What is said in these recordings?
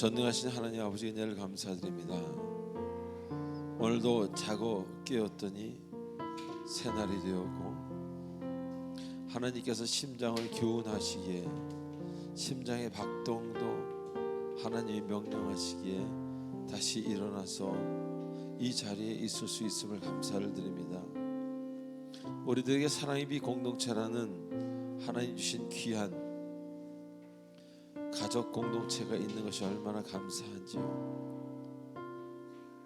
전능하신 하나님 아버지 은혜를 감사드립니다. 오늘도 자고 깨었더니 새날이 되었고 하나님께서 심장을 교훈하시기에 심장의 박동도 하나님이 명령하시기에 다시 일어나서 이 자리에 있을 수 있음을 감사를 드립니다. 우리들에게 사랑의 비 공동체라는 하나님 주신 귀한 가족 공동체가 있는 것이 얼마나 감사한지요.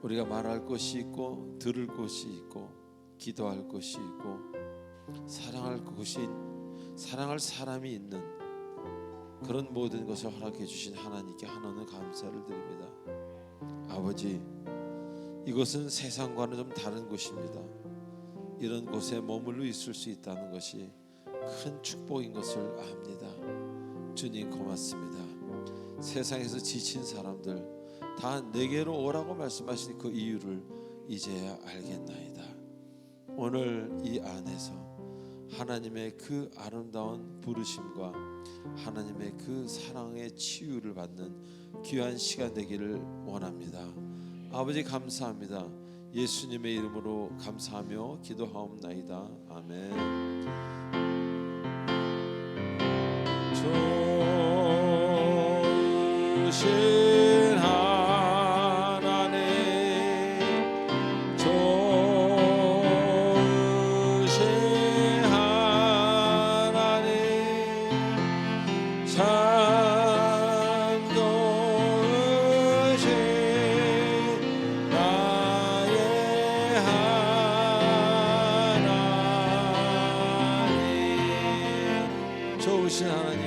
우리가 말할 것이 있고 들을 것이 있고 기도할 것이 있고 사랑할 사람이 있는 그런 모든 것을 허락해 주신 하나님께 한없는 감사를 드립니다. 아버지, 이것은 세상과는 좀 다른 곳입니다. 이런 곳에 머물러 있을 수 있다는 것이 큰 축복인 것을 압니다. 주님 고맙습니다. 세상에서 지친 사람들 다 내게로 오라고 말씀하신 그 이유를 이제야 알겠나이다. 오늘 이 안에서 하나님의 그 아름다운 부르심과 하나님의 그 사랑의 치유를 받는 귀한 시간 되기를 원합니다. 아버지 감사합니다. 예수님의 이름으로 감사하며 기도하옵나이다. 아멘. 좋으신 하나님, 좋으신 하나님, 참 좋으신 나의 하나님, 좋으신 하나님,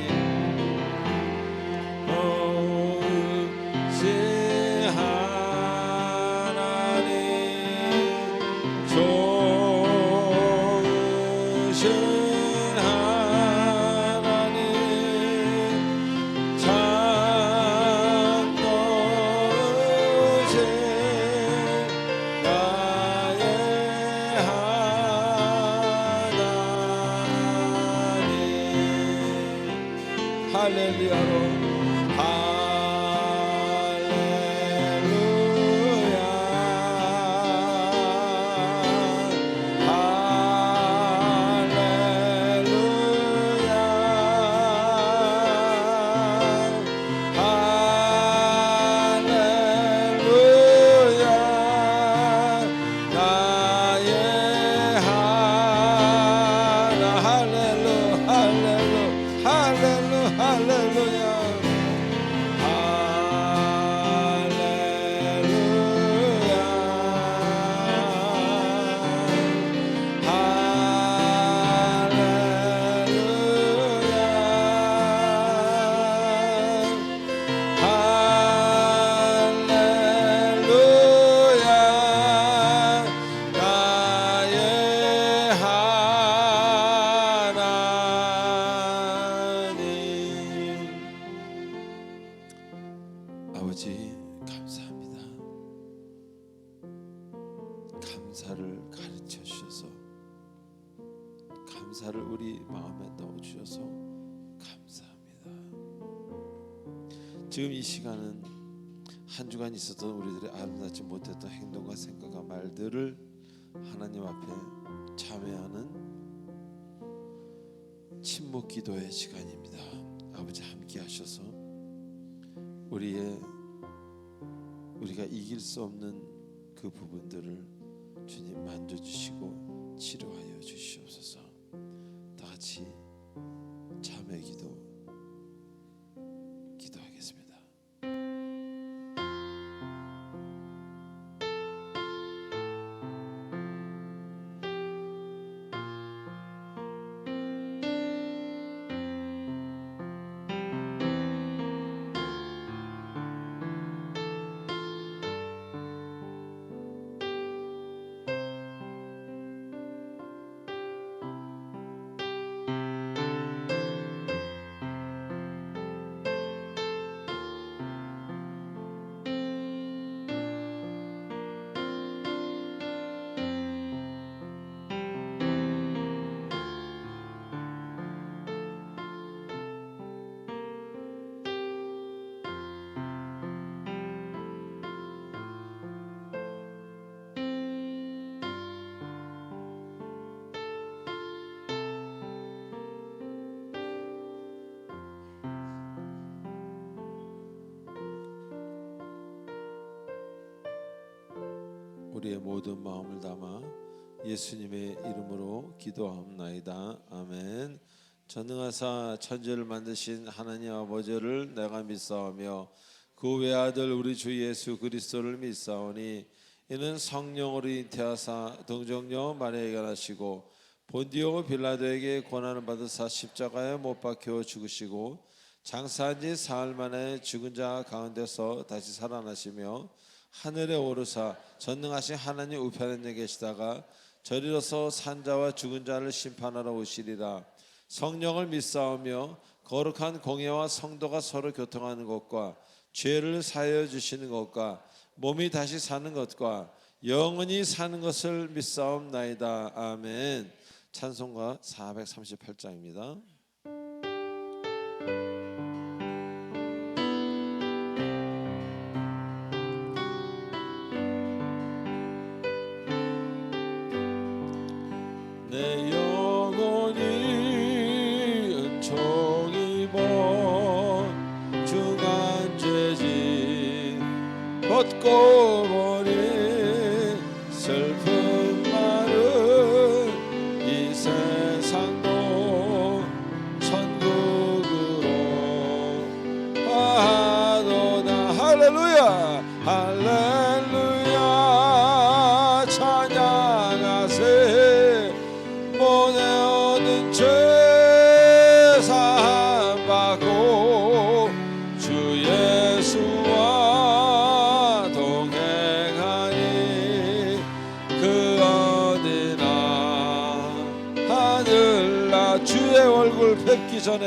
할렐루야로 아버지 감사합니다. 감사를 가르쳐 주셔서 감사를 우리 마음에 넣어 주셔서 감사합니다. 지금 이 시간은 한 주간 있었던 우리들의 아름답지 못했던 행동과 생각과 말들을 하나님 앞에 참회하는 침묵 기도의 시간입니다. 아버지 함께 하셔서 우리가 이길 수 없는 그 부분들을 주님 만져주시고 치료하여 주시옵소서. 다 같이 참회 기도하겠습니다. 우리의 모든 마음을 담아 예수님의 이름으로 기도하옵나이다. 아멘. 전능하사 천지를 만드신 하나님 아버지를 내가 믿사오며 그 외아들 우리 주 예수 그리스도를 믿사오니 이는 성령으로 잉태하사 동정녀 마리아에게 나시고 본디오 빌라도에게 고난을 받으사 십자가에 못 박혀 죽으시고 장사한 지 사흘 만에 죽은 자 가운데서 다시 살아나시며 하늘에 오르사 전능하신 하나님 우편에 계시다가 저리로서 산자와 죽은 자를 심판하러 오시리라. 성령을 믿사오며 거룩한 공예와 성도가 서로 교통하는 것과 죄를 사하여 주시는 것과 몸이 다시 사는 것과 영원히 사는 것을 믿사옵나이다. 아멘. 찬송가 438장입니다. 내 영혼이 은총 입어 중한 죄짐 벗고 보니 슬픈 말은 이 세상도 천국으로 하도다. 할렐루야 할렐루야 찬양하세. 몸에 얻은 죄 사함 받고 주 예수와 동행하니 그 어디나 하늘나 주의 얼굴 뵙기 전에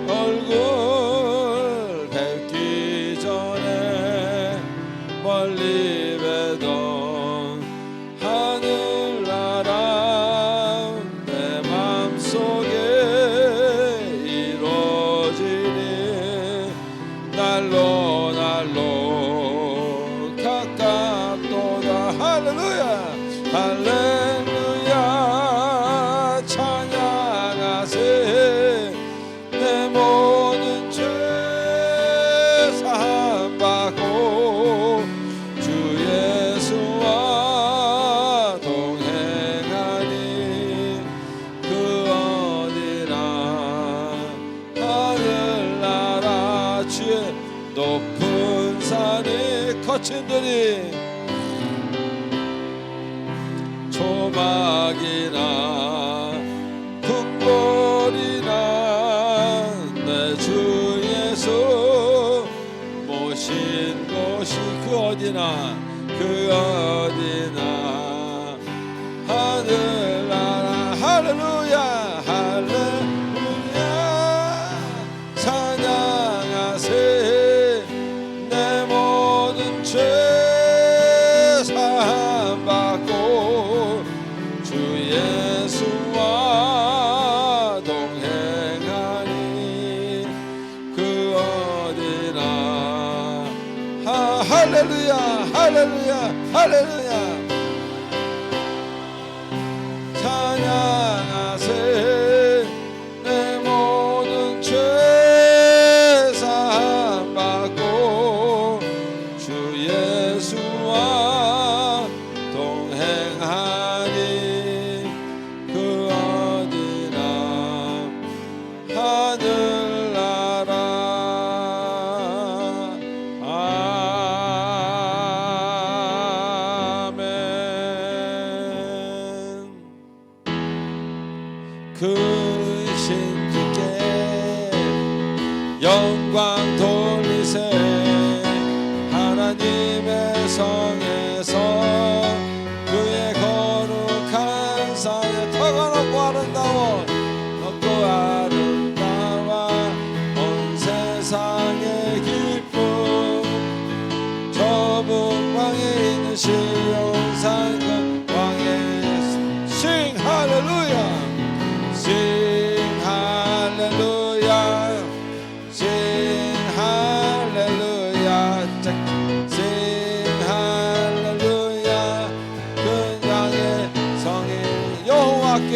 얼굴 뵙기 전에 멀리 뵈던 하늘나라 날로 가깝도다. 할렐루야 할렐루야 찬양하세. 내 모든 죄 사함 받고 주 예수와 동행하니 그 어디나 하늘나라 주의 높은 산이 거친 들이 조막이나 궁궐이나 내 주 예수 모신 곳이 그 어디나 하늘나라. 할렐루야 할렐루야 찬양하세. 내 모든 죄 사함 받고 주 예수와 동행하니 그 어디나 할렐루야 할렐루야 할렐루야 찬양하세. 내 모든 죄 사함 받고 주 예수와 동행하니 그 어디나 하늘나라. 아멘. 크신 주께 영광 돌리세. 하나님의 성에서 그의 거룩한 산에 터가 높고 아름다워 높고 아름다워 온 세상의 기쁨. 좁은 방에 있는 시온산 그 왕의 Sing hallelujah Sing hallelujah Sing hallelujah Sing hallelujah 그 양의 성인 여호와께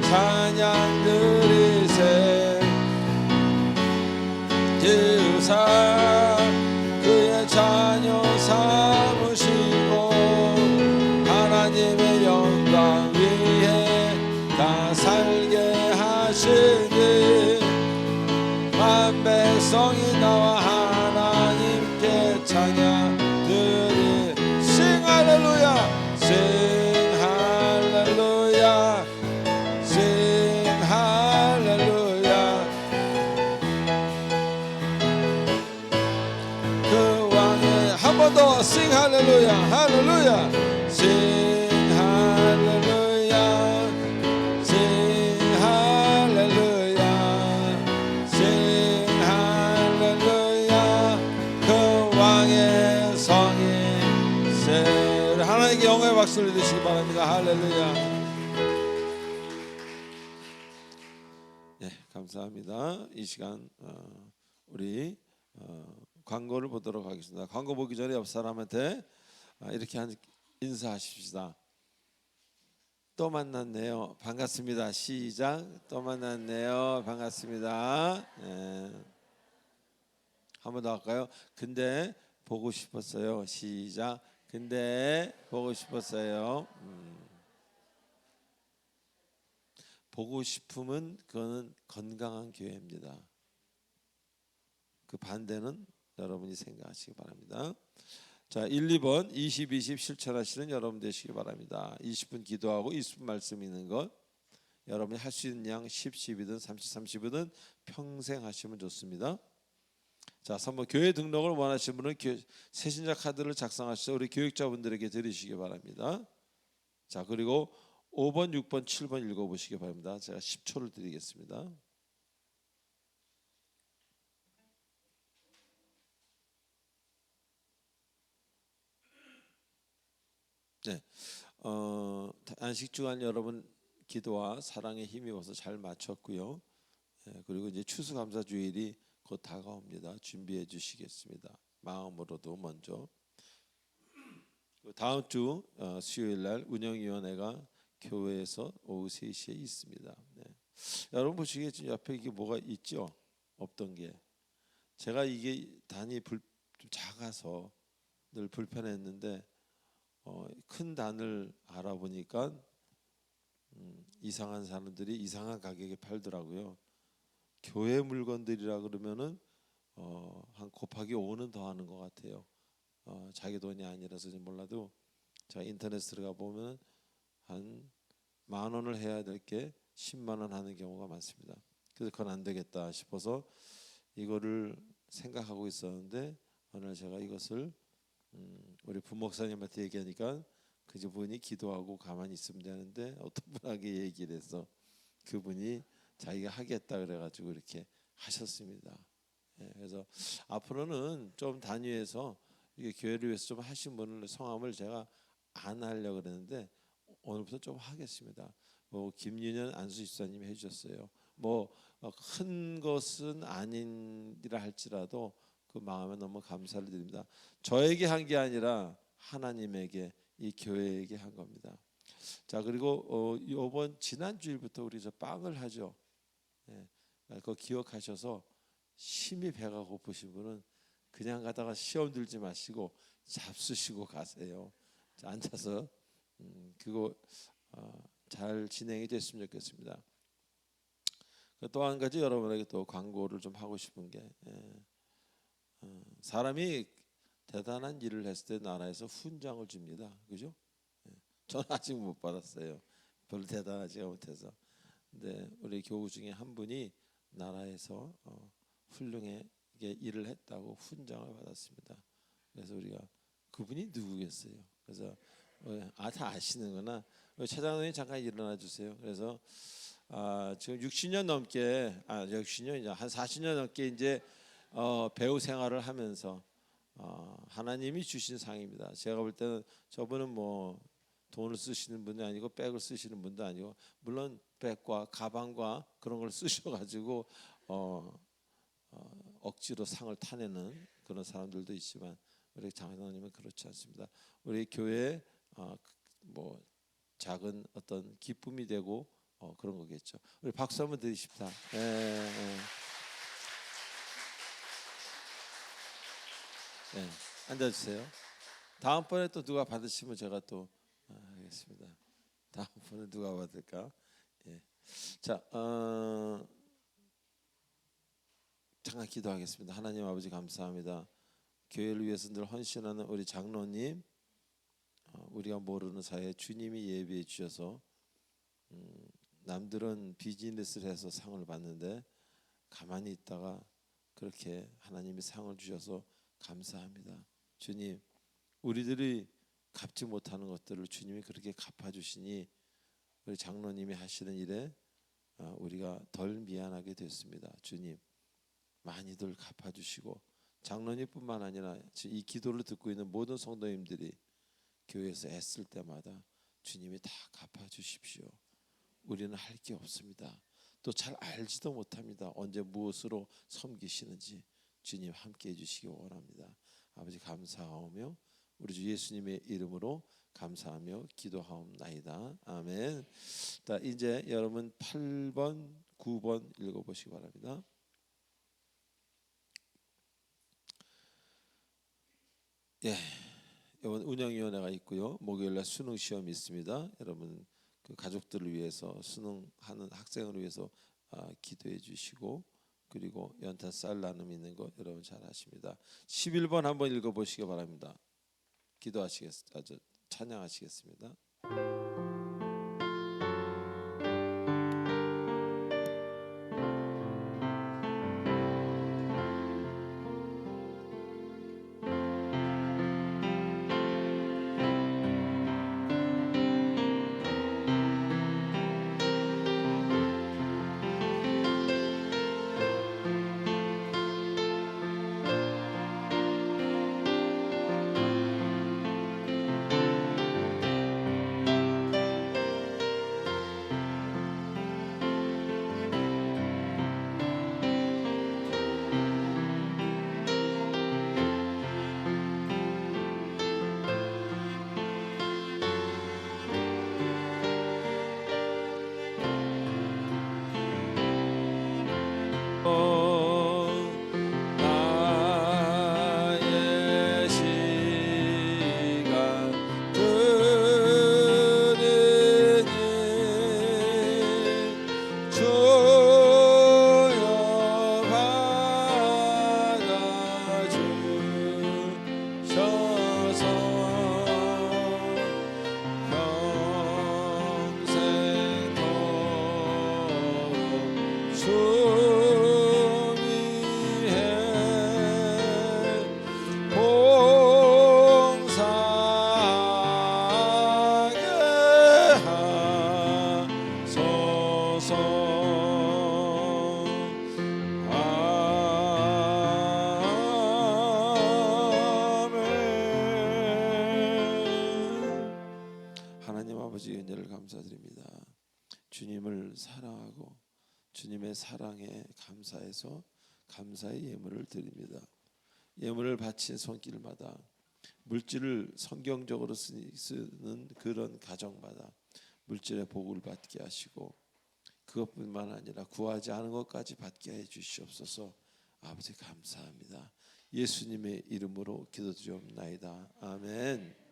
찬양 드리세. 주 사 백성이 나와 하나님께 찬양 드리 Sing Hallelujah Sing Hallelujah Sing Hallelujah 그 왕의 한 번 더 Sing Hallelujah Hallelujah Sing Hallelujah Sing Hallelujah Sing Hallelujah 그 왕의 성이 세 우리 하나님께 영광의 박수를 드시기 바랍니다. 할렐루야. 네, 감사합니다. 이 시간 우리 광고를 보도록 하겠습니다. 광고 보기 전에 옆 사람한테 이렇게 인사하십시다. 또 만났네요. 반갑습니다. 시작. 또 만났네요. 반갑습니다. 네. 한 번 더 할까요? 근데 보고 싶었어요. 시작. 근데 보고 싶었어요. 보고 싶으면 그거는 건강한 교회입니다. 그 반대는 여러분이 생각하시기 바랍니다. 자, 1, 2번 20, 20 실천하시는 여러분 되시기 바랍니다. 20분 기도하고 20분 말씀 있는 것 여러분이 할 수 있는 양 10, 10이든 30, 30이든 평생 하시면 좋습니다. 자, 3번 교회 등록을 원하시는 분은 새신자 카드를 작성하셔서 우리 교육자분들에게 드리시기 바랍니다. 자, 그리고 5번, 6번, 7번 읽어보시기 바랍니다. 제가 10초를 드리겠습니다. 네, 안식 주간 여러분 기도와 사랑에 힘입어서 잘 마쳤고요. 네, 그리고 이제 추수감사 주일이 곧 다가옵니다. 준비해 주시겠습니다. 마음으로도 먼저. 다음 주 수요일 날 운영위원회가 교회에서 오후 3시에 있습니다. 네. 여러분 보시기에 옆에 이게 뭐가 있죠? 없던 게 제가 이게 단이 좀 작아서 늘 불편했는데 큰 단을 알아보니까 이상한 사람들이 이상한 가격에 팔더라고요. 교회 물건들이라 그러면은 한 곱하기 5는 더 하는 것 같아요. 자기 돈이 아니라서 몰라도 제가 인터넷 들어가 보면 한 10,000원을 해야 될 게 10만 원 하는 경우가 많습니다. 그래서 그건 안 되겠다 싶어서 이거를 생각하고 있었는데 어느 날 제가 이것을 우리 부목사님한테 얘기하니까 그분이 기도하고 가만히 있으면 되는데 어떤 분에게 얘기를 해서 그분이 자기가 하겠다 그래가지고 이렇게 하셨습니다. 예, 그래서 앞으로는 좀 단위해서 이게 교회를 위해서 좀 하신 분을 성함을 제가 안 하려고 그랬는데 오늘부터 좀 하겠습니다. 뭐 김윤현 안수집사님이 해주셨어요. 뭐 큰 것은 아니라 할지라도 그 마음에 너무 감사를 드립니다. 저에게 한 게 아니라 하나님에게 이 교회에게 한 겁니다. 자, 그리고 이번 지난 주일부터 우리 저 빵을 하죠. 예, 그거 기억하셔서 심히 배가 고프신 분은 그냥 가다가 시험 들지 마시고 잡수시고 가세요. 자, 앉아서 그거 잘 진행이 됐으면 좋겠습니다. 또 한 가지 여러분에게 또 광고를 좀 하고 싶은 게 사람이 대단한 일을 했을 때 나라에서 훈장을 줍니다. 그죠? 저는 아직 못 받았어요. 별로 대단하지가 못해서. 근데 우리 교우 중에 한 분이 나라에서 훌륭하게 일을 했다고 훈장을 받았습니다. 그래서 우리가 그분이 누구겠어요? 그래서 다 아시는구나. 차장님이 잠깐 일어나 주세요. 그래서 지금 60년 넘게 60년 이제 한 40년 넘게 이제 배우 생활을 하면서 하나님이 주신 상입니다. 제가 볼 때는 저분은 뭐 돈을 쓰시는 분이 아니고 백을 쓰시는 분도 아니고 물론 백과 가방과 그런 걸 쓰셔가지고 억지로 상을 타내는 그런 사람들도 있지만 우리 장로님은 그렇지 않습니다. 우리 교회에 뭐 작은 어떤 기쁨이 되고 그런 거겠죠. 우리 박수 한번 드리십시다. 앉아주세요. 다음번에 또 누가 받으시면 제가 또 하겠습니다. 다음번에 누가 받을까? 예. 자, 잠깐 기도하겠습니다. 하나님 아버지 감사합니다. 교회를 위해서 늘 헌신하는 우리 장로님, 우리가 모르는 사이에 주님이 예비해 주셔서 남들은 비즈니스를 해서 상을 받는데 가만히 있다가 그렇게 하나님이 상을 주셔서 감사합니다. 주님, 우리들이 갚지 못하는 것들을 주님이 그렇게 갚아주시니 우리 장로님이 하시는 일에 우리가 덜 미안하게 됐습니다. 주님, 많이들 갚아주시고 장로님뿐만 아니라 이 기도를 듣고 있는 모든 성도님들이 교회에서 애쓸 때마다 주님이 다 갚아주십시오. 우리는 할 게 없습니다. 또 잘 알지도 못합니다. 언제 무엇으로 섬기시는지. 주님 함께 해주시기 원합니다. 아버지 감사하오며 우리 주 예수님의 이름으로 감사하며 기도하옵나이다. 아멘. 자, 이제 여러분 8번 9번 읽어보시기 바랍니다. 예, 이번 운영위원회가 있고요. 목요일날 수능 시험이 있습니다. 여러분 그 가족들을 위해서 수능하는 학생을 위해서 기도해 주시고, 그리고 연탄 쌀 나눔 있는 거 여러분 잘 아십니다. 11번 한번 읽어보시기 바랍니다. 찬양하시겠습니다. 감사드립니다. 주님을 사랑하고 주님의 사랑에 감사해서 감사의 예물을 드립니다. 예물을 바친 손길마다 물질을 성경적으로 쓰는 그런 가정마다 물질의 복을 받게 하시고, 그것뿐만 아니라 구하지 않은 것까지 받게 해 주시옵소서. 아버지 감사합니다. 예수님의 이름으로 기도드리옵나이다. 아멘.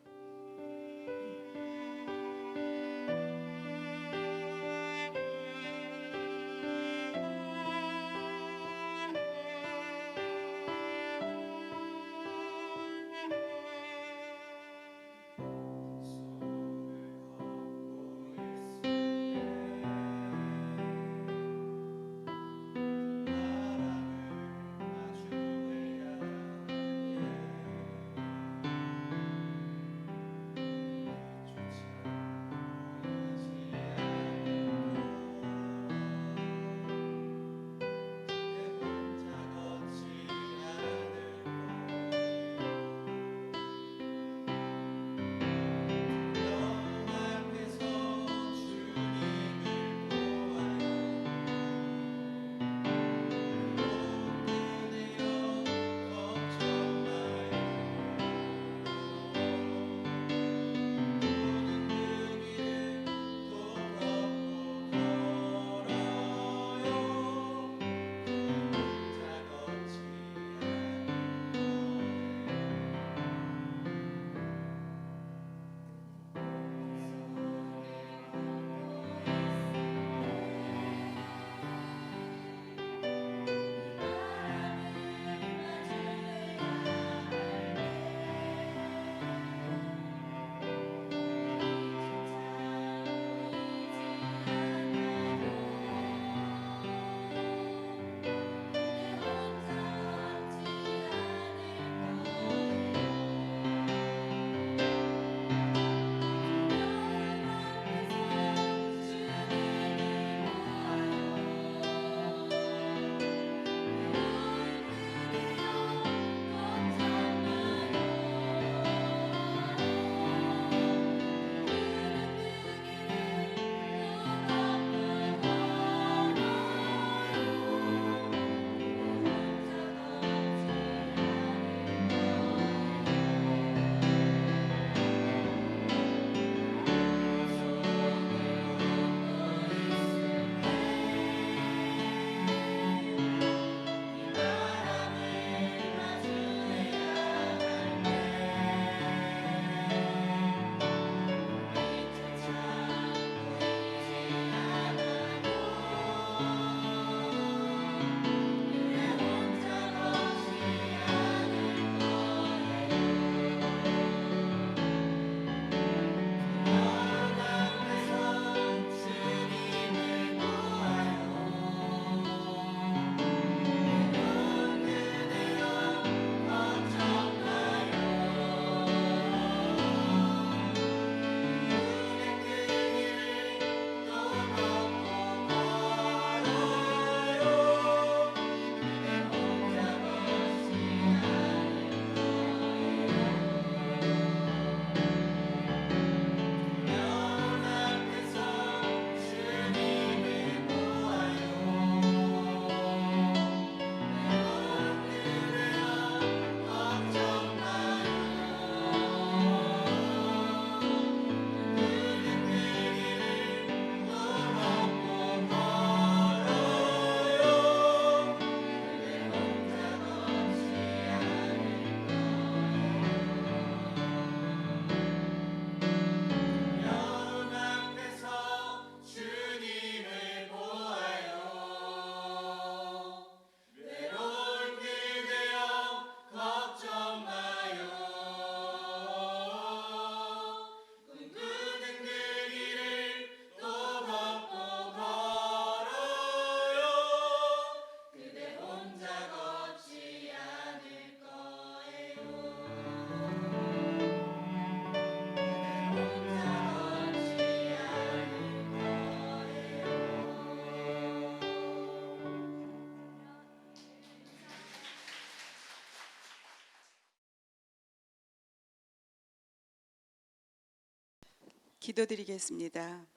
기도드리겠습니다.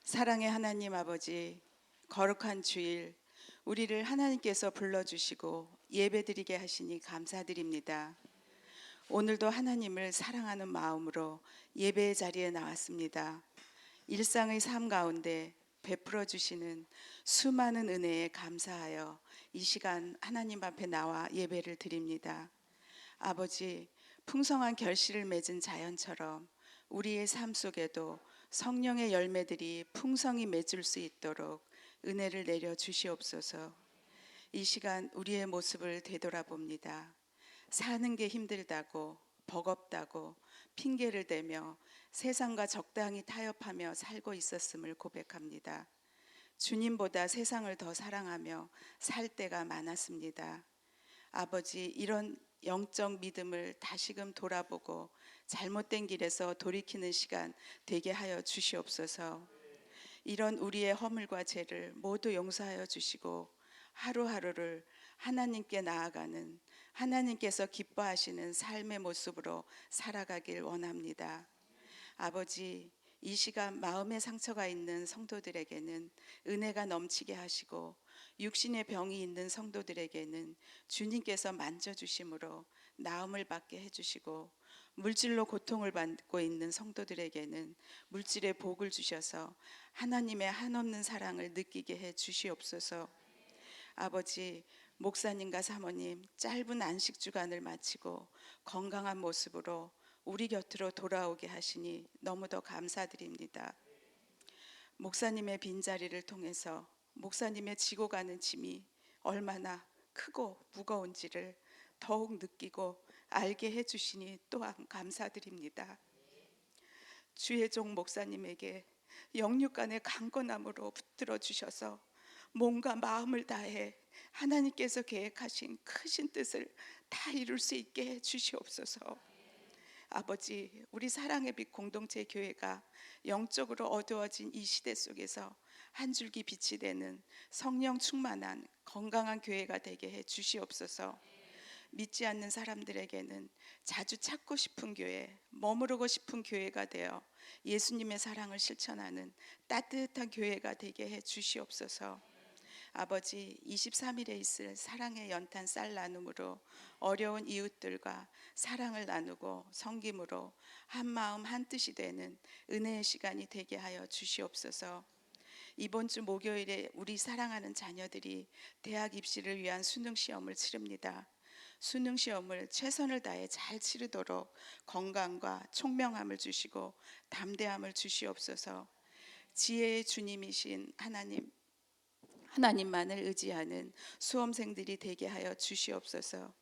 사랑의 하나님 아버지, 거룩한 주일, 우리를 하나님께서 불러주시고 예배드리게 하시니 감사드립니다. 오늘도 하나님을 사랑하는 마음으로 예배의 자리에 나왔습니다. 일상의 삶 가운데 베풀어 주시는 수많은 은혜에 감사하여 이 시간 하나님 앞에 나와 예배를 드립니다. 아버지, 풍성한 결실을 맺은 자연처럼 우리의 삶 속에도 성령의 열매들이 풍성히 맺을 수 있도록 은혜를 내려 주시옵소서. 이 시간 우리의 모습을 되돌아봅니다. 사는 게 힘들다고, 버겁다고 핑계를 대며 세상과 적당히 타협하며 살고 있었음을 고백합니다. 주님보다 세상을 더 사랑하며 살 때가 많았습니다. 아버지, 이런 영적 믿음을 다시금 돌아보고 잘못된 길에서 돌이키는 시간 되게 하여 주시옵소서. 이런 우리의 허물과 죄를 모두 용서하여 주시고 하루하루를 하나님께 나아가는, 하나님께서 기뻐하시는 삶의 모습으로 살아가길 원합니다. 아버지, 이 시간 마음의 상처가 있는 성도들에게는 은혜가 넘치게 하시고 육신의 병이 있는 성도들에게는 주님께서 만져주심으로 나음을 받게 해주시고 물질로 고통을 받고 있는 성도들에게는 물질의 복을 주셔서 하나님의 한없는 사랑을 느끼게 해 주시옵소서. 아버지, 목사님과 사모님 짧은 안식 주간을 마치고 건강한 모습으로 우리 곁으로 돌아오게 하시니 너무도 감사드립니다. 목사님의 빈자리를 통해서 목사님의 지고 가는 짐이 얼마나 크고 무거운지를 더욱 느끼고 알게 해주시니 또한 감사드립니다. 주의 종 목사님에게 영육간의 강건함으로 붙들어 주셔서 몸과 마음을 다해 하나님께서 계획하신 크신 뜻을 다 이룰 수 있게 해 주시옵소서. 아버지, 우리 사랑의 빛 공동체 교회가 영적으로 어두워진 이 시대 속에서 한 줄기 빛이 되는 성령 충만한 건강한 교회가 되게 해 주시옵소서. 믿지 않는 사람들에게는 자주 찾고 싶은 교회, 머무르고 싶은 교회가 되어 예수님의 사랑을 실천하는 따뜻한 교회가 되게 해 주시옵소서. 아버지, 23일에 있을 사랑의 연탄 쌀 나눔으로 어려운 이웃들과 사랑을 나누고 섬김으로 한 마음 한 뜻이 되는 은혜의 시간이 되게 하여 주시옵소서. 이번 주 목요일에 우리 사랑하는 자녀들이 대학 입시를 위한 수능 시험을 치릅니다. 수능 시험을 최선을 다해 잘 치르도록 건강과 총명함을 주시고 담대함을 주시옵소서. 지혜의 주님이신 하나님만을 의지하는 수험생들이 되게 하여 주시옵소서.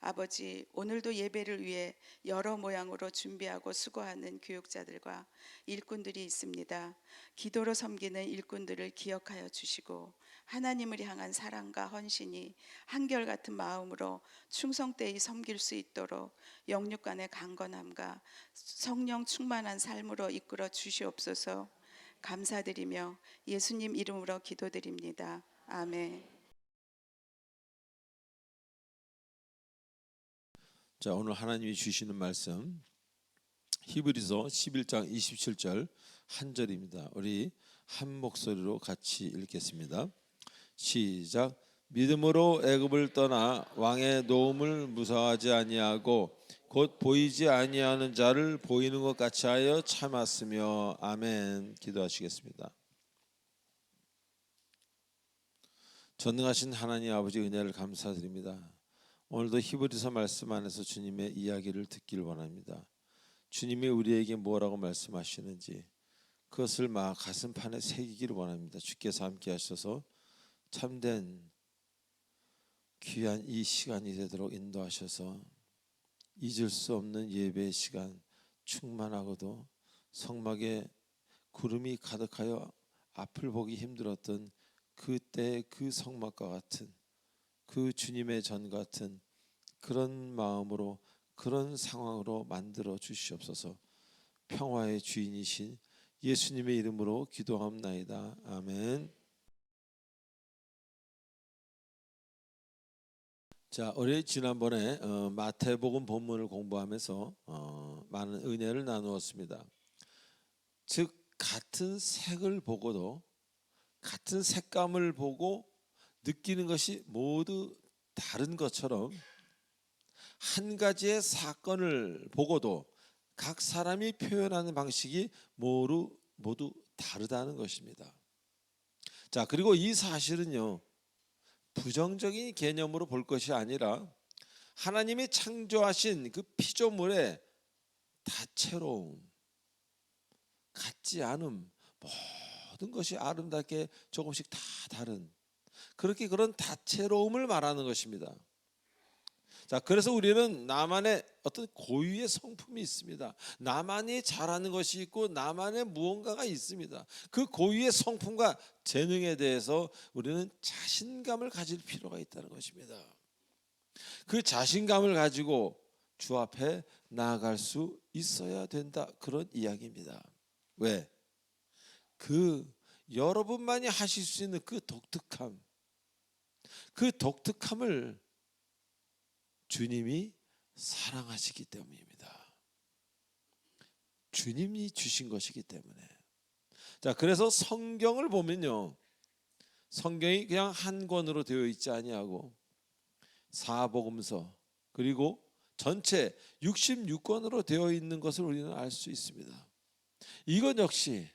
아버지, 오늘도 예배를 위해 여러 모양으로 준비하고 수고하는 교육자들과 일꾼들이 있습니다. 기도로 섬기는 일꾼들을 기억하여 주시고 하나님을 향한 사랑과 헌신이 한결같은 마음으로 충성되이 섬길 수 있도록 영육간의 강건함과 성령 충만한 삶으로 이끌어 주시옵소서. 감사드리며 예수님 이름으로 기도드립니다. 아멘. 자, 오늘 하나님이 주시는 말씀 히브리서 11장 27절 한 절입니다. 우리 한 목소리로 같이 읽겠습니다. 시작. 믿음으로 애굽을 떠나 왕의 노움을 무서워하지 아니하고 곧 보이지 아니하는 자를 보이는 것 같이 하여 참았으며. 아멘. 기도하시겠습니다. 전능하신 하나님 아버지 은혜를 감사드립니다. 오늘도 히브리서 말씀 안에서 주님의 이야기를 듣길 원합니다. 주님이 우리에게 뭐라고 말씀하시는지 그것을 가슴판에 새기기를 원합니다. 주께서 함께 하셔서 참된 귀한 이 시간이 되도록 인도하셔서 잊을 수 없는 예배의 시간, 충만하고도 성막에 구름이 가득하여 앞을 보기 힘들었던 그때 그 성막과 같은 그 주님의 전 같은 그런 마음으로 그런 상황으로 만들어 주시옵소서. 평화의 주인이신 예수님의 이름으로 기도합나이다. 아멘. 자, 우리 지난번에 마태복음 본문을 공부하면서 많은 은혜를 나누었습니다. 즉 같은 색을 보고도 같은 색감을 보고 느끼는 것이 모두 다른 것처럼 한 가지의 사건을 보고도 각 사람이 표현하는 방식이 모두 다르다는 것입니다. 자, 그리고 이 사실은요, 부정적인 개념으로 볼 것이 아니라 하나님이 창조하신 그 피조물의 다채로움, 같지 않음, 모든 것이 아름답게 조금씩 다 다른 그런 다채로움을 말하는 것입니다. 자, 그래서 우리는 나만의 어떤 고유의 성품이 있습니다. 나만이 잘하는 것이 있고 나만의 무언가가 있습니다. 그 고유의 성품과 재능에 대해서 우리는 자신감을 가질 필요가 있다는 것입니다. 그 자신감을 가지고 주 앞에 나아갈 수 있어야 된다, 그런 이야기입니다. 왜? 여러분만이 하실 수 있는 그 독특함을 주님이 사랑하시기 때문입니다. 주님이 주신 것이기 때문에. 자, 그래서 성경을 보면요, 성경이 그냥 한 권으로 되어 있지 아니하고 사복음서 그리고 전체 66권으로 되어 있는 것을 우리는 알 수 있습니다. 이것 역시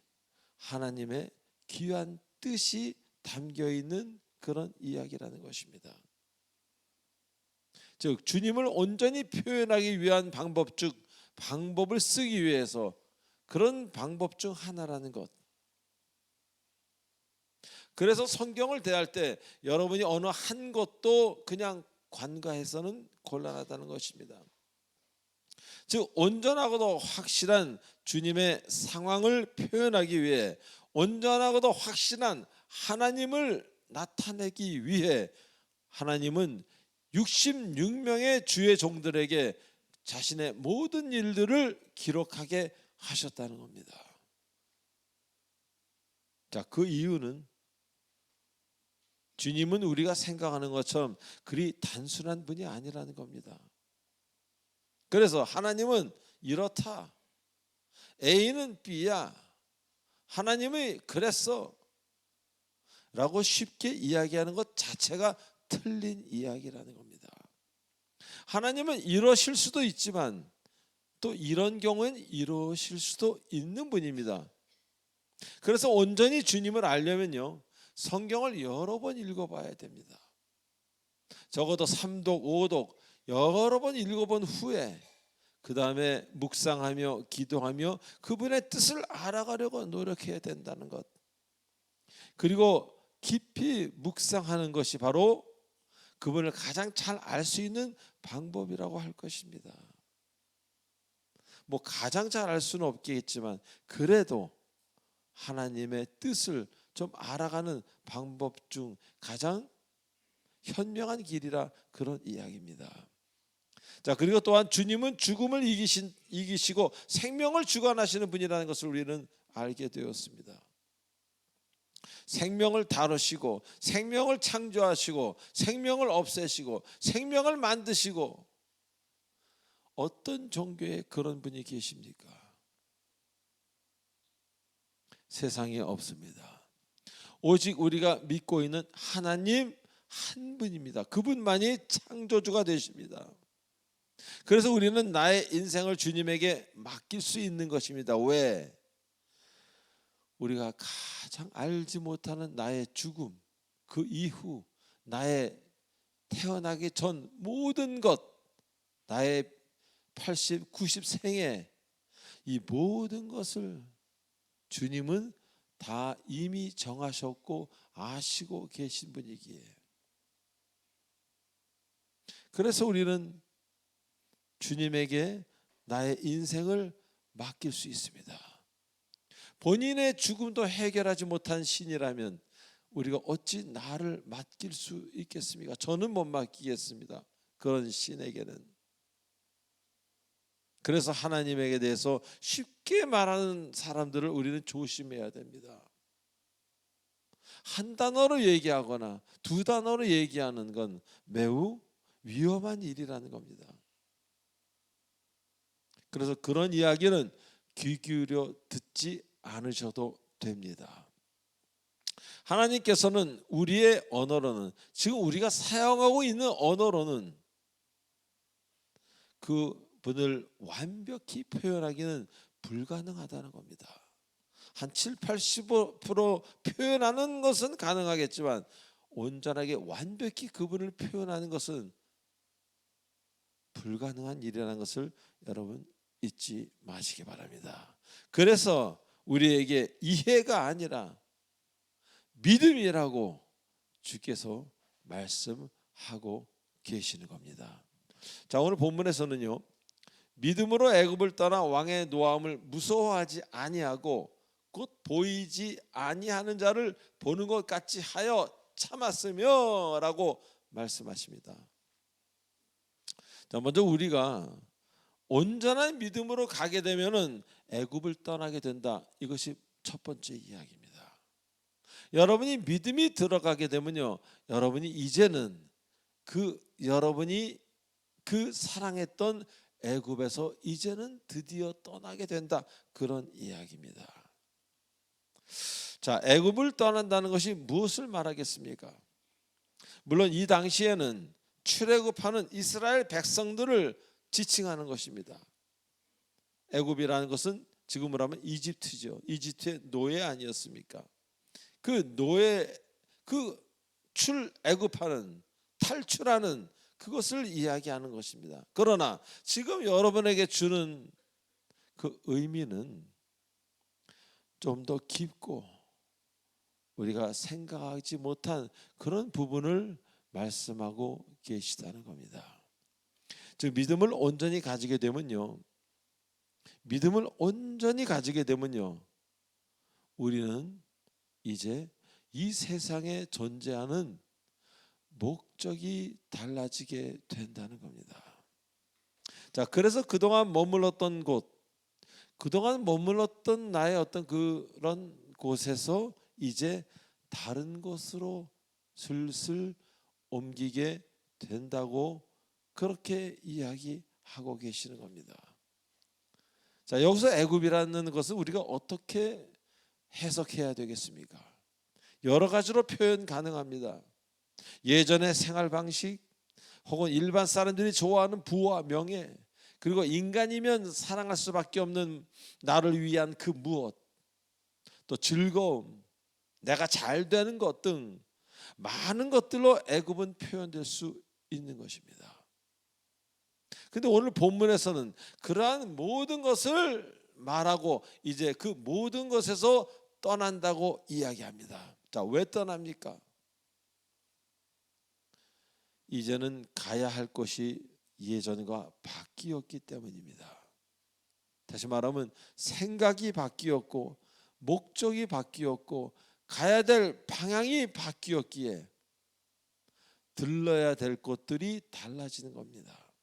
하나님의 귀한 뜻이 담겨 있는 그런 이야기라는 것입니다. 즉 주님을 온전히 표현하기 위한 방법을 쓰기 위해서 그런 방법 중 하나라는 것. 그래서 성경을 대할 때 여러분이 어느 한 것도 그냥 관가해서는 곤란하다는 것입니다. 즉 온전하고도 확실한 주님의 상황을 표현하기 위해, 온전하고도 확실한 하나님을 나타내기 위해 하나님은 66명의 주의 종들에게 자신의 모든 일들을 기록하게 하셨다는 겁니다. 자, 그 이유는 주님은 우리가 생각하는 것처럼 그리 단순한 분이 아니라는 겁니다. 그래서 하나님은 이렇다, A는 B야, 하나님이 그랬어 라고 쉽게 이야기하는 것 자체가 틀린 이야기라는 겁니다. 하나님은 이러실 수도 있지만 또 이런 경우엔 이러실 수도 있는 분입니다. 그래서 온전히 주님을 알려면요, 성경을 여러 번 읽어봐야 됩니다. 적어도 3독, 5독 여러 번 읽어본 후에 그 다음에 묵상하며 기도하며 그분의 뜻을 알아가려고 노력해야 된다는 것. 그리고 깊이 묵상하는 것이 바로 그분을 가장 잘 알 수 있는 방법이라고 할 것입니다. 뭐 가장 잘 알 수는 없겠지만 그래도 하나님의 뜻을 좀 알아가는 방법 중 가장 현명한 길이라 그런 이야기입니다. 자, 그리고 또한 주님은 죽음을 이기시고 생명을 주관하시는 분이라는 것을 우리는 알게 되었습니다. 생명을 다루시고 생명을 창조하시고 생명을 없애시고 생명을 만드시고, 어떤 종교에 그런 분이 계십니까? 세상에 없습니다. 오직 우리가 믿고 있는 하나님 한 분입니다. 그분만이 창조주가 되십니다. 그래서 우리는 나의 인생을 주님에게 맡길 수 있는 것입니다. 왜? 우리가 가장 알지 못하는 나의 죽음, 그 이후 나의 태어나기 전 모든 것, 나의 80, 90 생애, 이 모든 것을 주님은 다 이미 정하셨고 아시고 계신 분이기에, 그래서 우리는 주님에게 나의 인생을 맡길 수 있습니다. 본인의 죽음도 해결하지 못한 신이라면 우리가 어찌 나를 맡길 수 있겠습니까? 저는 못 맡기겠습니다, 그런 신에게는. 그래서 하나님에게 대해서 쉽게 말하는 사람들을 우리는 조심해야 됩니다. 한 단어로 얘기하거나 두 단어로 얘기하는 건 매우 위험한 일이라는 겁니다. 그래서 그런 이야기는 귀 기울여 듣지 않으셔도 됩니다. 하나님께서는 우리의 언어로는, 지금 우리가 사용하고 있는 언어로는 그분을 완벽히 표현하기는 불가능하다는 겁니다. 한 7, 80% 표현하는 것은 가능하겠지만 온전하게 완벽히 그분을 표현하는 것은 불가능한 일이라는 것을 여러분 잊지 마시기 바랍니다. 그래서 우리에게 이해가 아니라 믿음이라고 주께서 말씀하고 계시는 겁니다. 자, 오늘 본문에서는요, 믿음으로 애굽을 떠나 왕의 노함을 무서워하지 아니하고 곧 보이지 아니하는 자를 보는 것 같이 하여 참았으며라고 말씀하십니다. 자, 먼저 우리가 온전한 믿음으로 가게 되면은 애굽을 떠나게 된다. 이것이 첫 번째 이야기입니다. 여러분이 믿음이 들어가게 되면요, 여러분이 이제는 여러분이 그 사랑했던 애굽에서 이제는 드디어 떠나게 된다. 그런 이야기입니다. 자, 애굽을 떠난다는 것이 무엇을 말하겠습니까? 물론 이 당시에는 출애굽하는 이스라엘 백성들을 지칭하는 것입니다. 애굽이라는 것은 지금으로 하면 이집트죠. 이집트의 노예 아니었습니까? 그 노예, 출애굽하는, 탈출하는 그것을 이야기하는 것입니다. 그러나 지금 여러분에게 주는 그 의미는 좀 더 깊고 우리가 생각하지 못한 그런 부분을 말씀하고 계시다는 겁니다. 즉 믿음을 온전히 가지게 되면요, 우리는 이제 이 세상에 존재하는 목적이 달라지게 된다는 겁니다. 자, 그래서 그동안 머물렀던 나의 어떤 그런 곳에서 이제 다른 곳으로 슬슬 옮기게 된다고 그렇게 이야기하고 계시는 겁니다. 자, 여기서 애굽이라는 것은 우리가 어떻게 해석해야 되겠습니까? 여러 가지로 표현 가능합니다. 예전의 생활 방식, 혹은 일반 사람들이 좋아하는 부와 명예, 그리고 인간이면 사랑할 수밖에 없는 나를 위한 그 무엇, 또 즐거움, 내가 잘 되는 것 등 많은 것들로 애굽은 표현될 수 있는 것입니다. 근데 오늘 본문에서는 그러한 모든 것을 말하고 이제 그 모든 것에서 떠난다고 이야기합니다. 자, 왜 떠납니까? 이제는 가야 할 곳이 예전과 바뀌었기 때문입니다. 다시 말하면 생각이 바뀌었고 목적이 바뀌었고 가야 될 방향이 바뀌었기에 들러야 될 곳들이 달라지는 겁니다.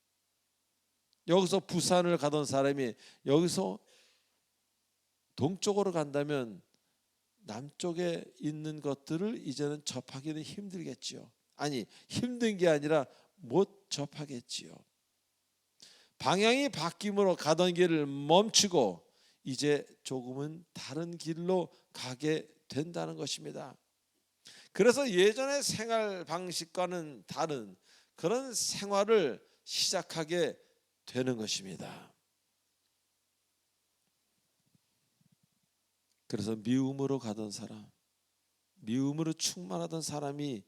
여기서 부산을 가던 사람이 여기서 동쪽으로 간다면 남쪽에 있는 것들을 이제는 접하기는 힘들겠지요. 아니, 힘든 게 아니라 못 접하겠지요. 방향이 바뀜으로 가던 길을 멈추고 이제 조금은 다른 길로 가게 된다는 것입니다. 그래서 예전의 생활 방식과는 다른 그런 생활을 시작하게 되는 것입니다. 그래서 미움으로 가던 사람, 미움으로 충만하던 사람이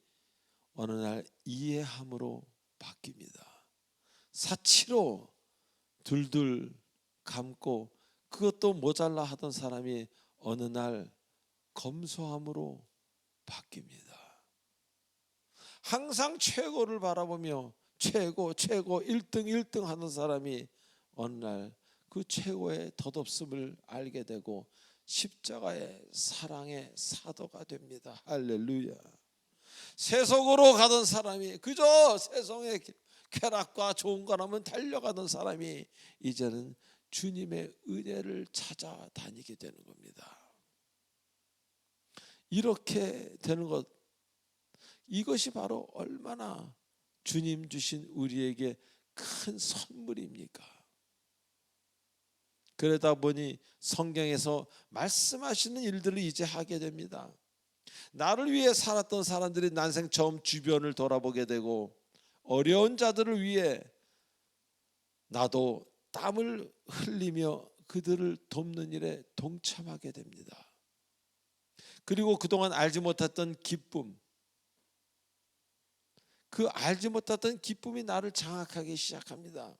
어느 날 이해함으로 바뀝니다. 사치로 둘둘 감고 그것도 모자라 하던 사람이 어느 날 검소함으로 바뀝니다. 항상 최고를 바라보며 최고 1등 하는 사람이 어느 날 그 최고의 덧없음을 알게 되고 십자가의 사랑의 사도가 됩니다. 할렐루야. 세속으로 가던 사람이 그저 세상의 쾌락과 좋은 거라면 달려가던 사람이 이제는 주님의 은혜를 찾아다니게 되는 겁니다. 이렇게 되는 것, 이것이 바로 얼마나 주님 주신 우리에게 큰 선물입니까? 그러다 보니 성경에서 말씀하시는 일들을 이제 하게 됩니다. 나를 위해 살았던 사람들이 난생 처음 주변을 돌아보게 되고 어려운 자들을 위해 나도 땀을 흘리며 그들을 돕는 일에 동참하게 됩니다. 그리고 그동안 알지 못했던 기쁨, 그 알지 못했던 기쁨이 나를 장악하기 시작합니다.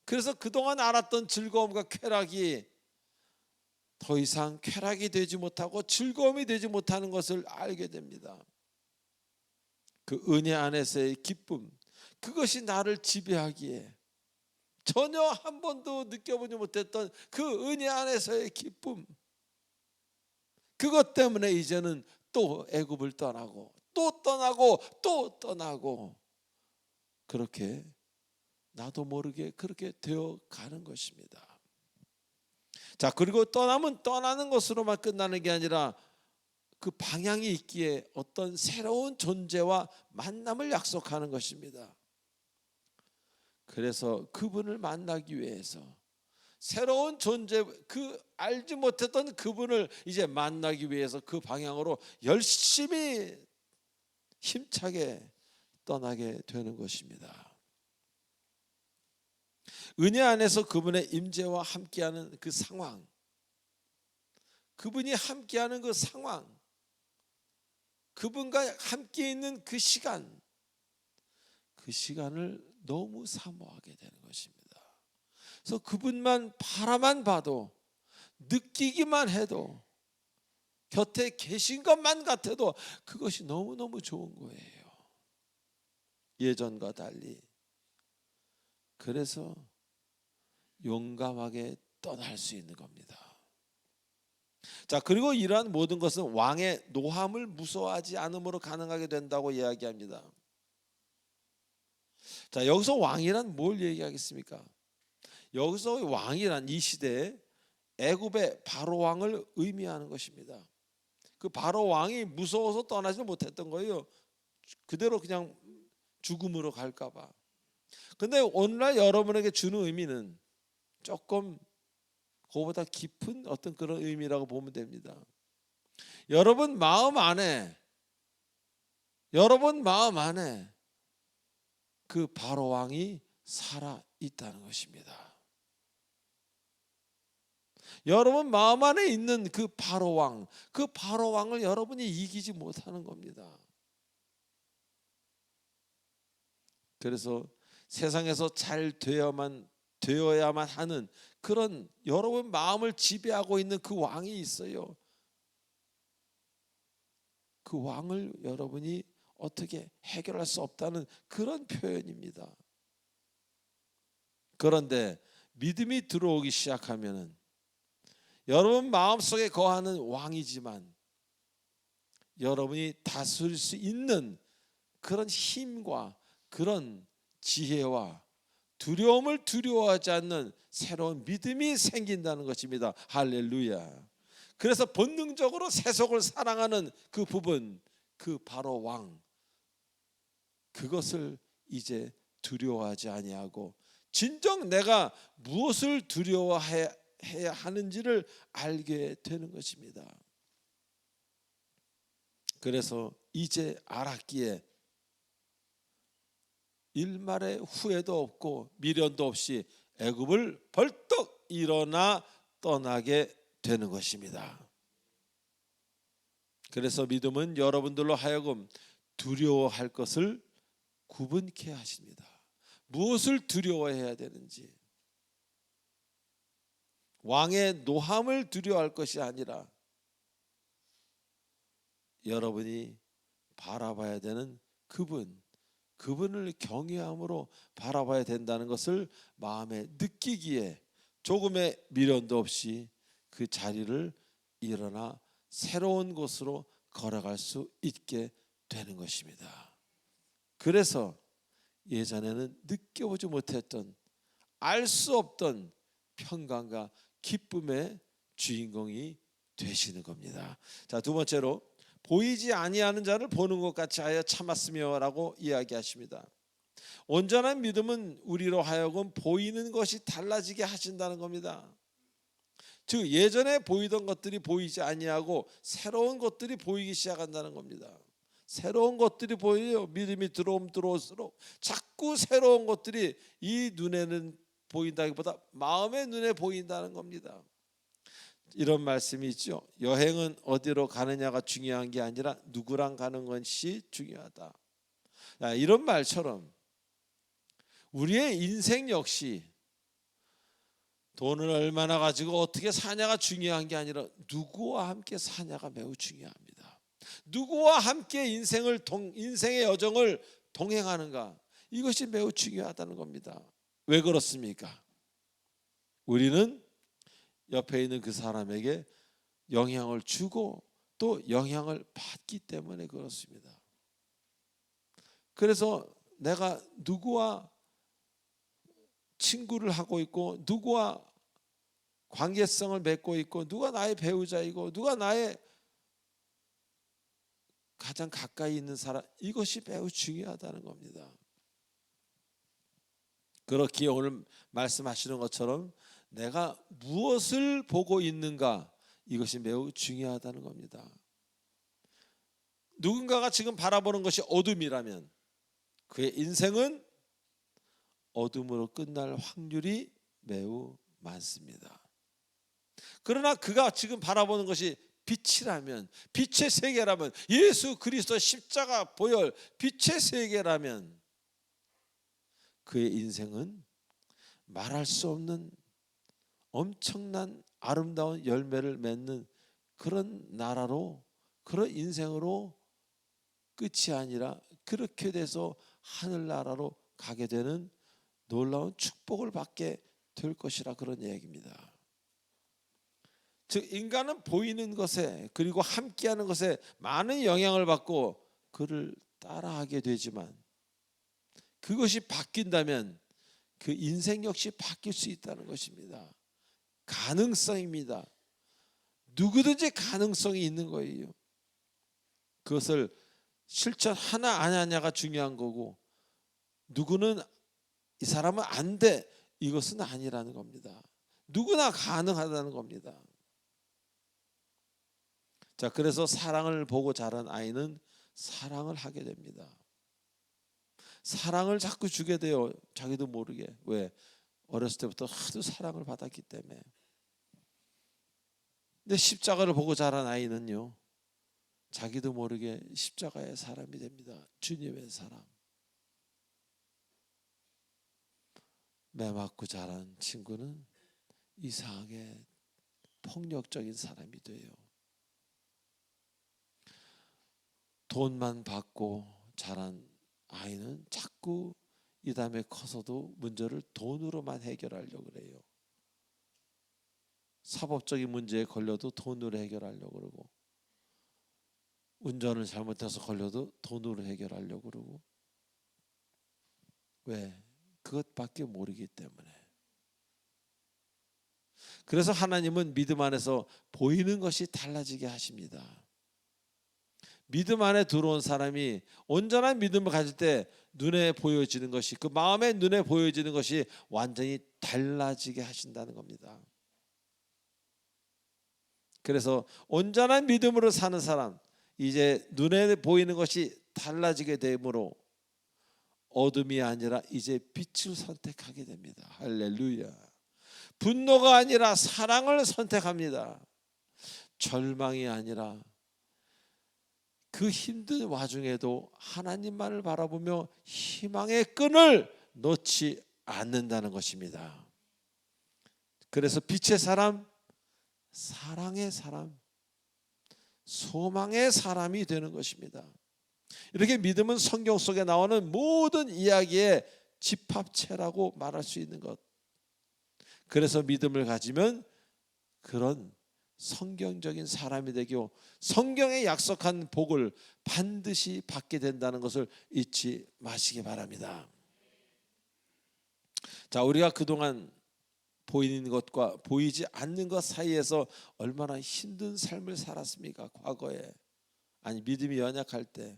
그래서 그동안 알았던 즐거움과 쾌락이 더 이상 쾌락이 되지 못하고 즐거움이 되지 못하는 것을 알게 됩니다. 그 은혜 안에서의 기쁨, 그것이 나를 지배하기에 전혀 한 번도 느껴보지 못했던 그 은혜 안에서의 기쁨, 그것 때문에 이제는 또 애굽을 떠나고 또 떠나고 또 떠나고 그렇게 나도 모르게 그렇게 되어 가는 것입니다. 자, 그리고 떠나면 떠나는 것으로만 끝나는 게 아니라 그 방향이 있기에 어떤 새로운 존재와 만남을 약속하는 것입니다. 그래서 그분을 만나기 위해서 새로운 존재, 그 알지 못했던 그분을 이제 만나기 위해서 그 방향으로 열심히 힘차게 떠나게 되는 것입니다. 은혜 안에서 그분의 임재와 함께하는 그 상황, 그분이 함께하는 그 상황, 그분과 함께 있는 그 시간, 그 시간을 너무 사모하게 되는 것입니다. 그래서 그분만 바라만 봐도, 느끼기만 해도, 곁에 계신 것만 같아도 그것이 너무너무 좋은 거예요. 예전과 달리. 그래서 용감하게 떠날 수 있는 겁니다. 자, 그리고 이러한 모든 것은 왕의 노함을 무서워하지 않음으로 가능하게 된다고 이야기합니다. 자, 여기서 왕이란 뭘 얘기하겠습니까? 여기서 왕이란 이 시대에 애굽의 바로 왕을 의미하는 것입니다. 그 바로 왕이 무서워서 떠나지 못했던 거예요. 그대로 그냥 죽음으로 갈까 봐. 근데 오늘날 여러분에게 주는 의미는 조금 그거보다 깊은 어떤 그런 의미라고 보면 됩니다. 여러분 마음 안에 그 바로 왕이 살아 있다는 것입니다. 여러분 마음 안에 있는 그 바로 왕, 그 바로 왕을 여러분이 이기지 못하는 겁니다. 그래서 세상에서 잘 되어야만 하는 그런 여러분 마음을 지배하고 있는 그 왕이 있어요. 그 왕을 여러분이 어떻게 해결할 수 없다는 그런 표현입니다. 그런데 믿음이 들어오기 시작하면은 여러분 마음속에 거하는 왕이지만 여러분이 다스릴 수 있는 그런 힘과 그런 지혜와 두려움을 두려워하지 않는 새로운 믿음이 생긴다는 것입니다. 할렐루야. 그래서 본능적으로 세속을 사랑하는 그 부분, 그 바로 왕, 그것을 이제 두려워하지 아니하고 진정 내가 무엇을 두려워해야 하는지를 알게 되는 것입니다. 그래서 이제 알았기에 일말의 후회도 없고 미련도 없이 애굽을 벌떡 일어나 떠나게 되는 것입니다. 그래서 믿음은 여러분들로 하여금 두려워할 것을 구분케 하십니다. 무엇을 두려워해야 되는지, 왕의 노함을 두려워할 것이 아니라 여러분이 바라봐야 되는 그분을 경외함으로 바라봐야 된다는 것을 마음에 느끼기에 조금의 미련도 없이 그 자리를 일어나 새로운 곳으로 걸어갈 수 있게 되는 것입니다. 그래서 예전에는 느껴보지 못했던, 알 수 없던 평강과 기쁨의 주인공이 되시는 겁니다. 자, 두 번째로 보이지 아니하는 자를 보는 것 같이 하여 참았으며라고 이야기하십니다. 온전한 믿음은 우리로 하여금 보이는 것이 달라지게 하신다는 겁니다. 즉 예전에 보이던 것들이 보이지 아니하고 새로운 것들이 보이기 시작한다는 겁니다. 새로운 것들이 보여요. 믿음이 들어올수록 자꾸 새로운 것들이 이 눈에는 보인다기보다 마음의 눈에 보인다는 겁니다. 이런 말씀이 있죠. 여행은 어디로 가느냐가 중요한 게 아니라 누구랑 가는 것이 중요하다. 이런 말처럼 우리의 인생 역시 돈을 얼마나 가지고 어떻게 사냐가 중요한 게 아니라 누구와 함께 사냐가 매우 중요합니다. 누구와 함께 인생의 여정을 동행하는가, 이것이 매우 중요하다는 겁니다. 왜 그렇습니까? 우리는 옆에 있는 그 사람에게 영향을 주고 또 영향을 받기 때문에 그렇습니다. 그래서 내가 누구와 친구를 하고 있고, 누구와 관계성을 맺고 있고, 누가 나의 배우자이고, 누가 나의 가장 가까이 있는 사람, 이것이 매우 중요하다는 겁니다. 그렇기에 오늘 말씀하시는 것처럼 내가 무엇을 보고 있는가, 이것이 매우 중요하다는 겁니다. 누군가가 지금 바라보는 것이 어둠이라면 그의 인생은 어둠으로 끝날 확률이 매우 많습니다. 그러나 그가 지금 바라보는 것이 빛이라면, 빛의 세계라면, 예수 그리스도 십자가 보혈 빛의 세계라면 그의 인생은 말할 수 없는 엄청난 아름다운 열매를 맺는 그런 나라로, 그런 인생으로 끝이 아니라 그렇게 돼서 하늘나라로 가게 되는 놀라운 축복을 받게 될 것이라, 그런 얘기입니다. 즉 인간은 보이는 것에 그리고 함께하는 것에 많은 영향을 받고 그를 따라하게 되지만, 그것이 바뀐다면 그 인생 역시 바뀔 수 있다는 것입니다. 가능성입니다. 누구든지 가능성이 있는 거예요. 그것을 실천하나 안 하냐가 중요한 거고, 누구는 이 사람은 안 돼, 이것은 아니라는 겁니다. 누구나 가능하다는 겁니다. 자, 그래서 사랑을 보고 자란 아이는 사랑을 하게 됩니다. 사랑을 자꾸 주게 돼요. 자기도 모르게. 왜? 어렸을 때부터 하도 사랑을 받았기 때문에. 근데 십자가를 보고 자란 아이는요, 자기도 모르게 십자가의 사람이 됩니다. 주님의 사람. 매 맞고 자란 친구는 이상하게 폭력적인 사람이 돼요. 돈만 받고 자란 아이는 자꾸 이 다음에 커서도 문제를 돈으로만 해결하려고 그래요. 사법적인 문제에 걸려도 돈으로 해결하려고 그러고, 운전을 잘못해서 걸려도 돈으로 해결하려고 그러고. 왜? 그것밖에 모르기 때문에. 그래서 하나님은 믿음 안에서 보이는 것이 달라지게 하십니다. 믿음 안에 들어온 사람이 온전한 믿음을 가질 때 눈에 보여지는 것이, 그 마음의 눈에 보여지는 것이 완전히 달라지게 하신다는 겁니다. 그래서 온전한 믿음으로 사는 사람, 이제 눈에 보이는 것이 달라지게 되므로 어둠이 아니라 이제 빛을 선택하게 됩니다. 할렐루야. 분노가 아니라 사랑을 선택합니다. 절망이 아니라 그 힘든 와중에도 하나님만을 바라보며 희망의 끈을 놓지 않는다는 것입니다. 그래서 빛의 사람, 사랑의 사람, 소망의 사람이 되는 것입니다. 이렇게 믿음은 성경 속에 나오는 모든 이야기의 집합체라고 말할 수 있는 것. 그래서 믿음을 가지면 그런 성경적인 사람이 되고 성경에 약속한 복을 반드시 받게 된다는 것을 잊지 마시기 바랍니다. 자, 우리가 그동안 보이는 것과 보이지 않는 것 사이에서 얼마나 힘든 삶을 살았습니까? 과거에. 아니, 믿음이 연약할 때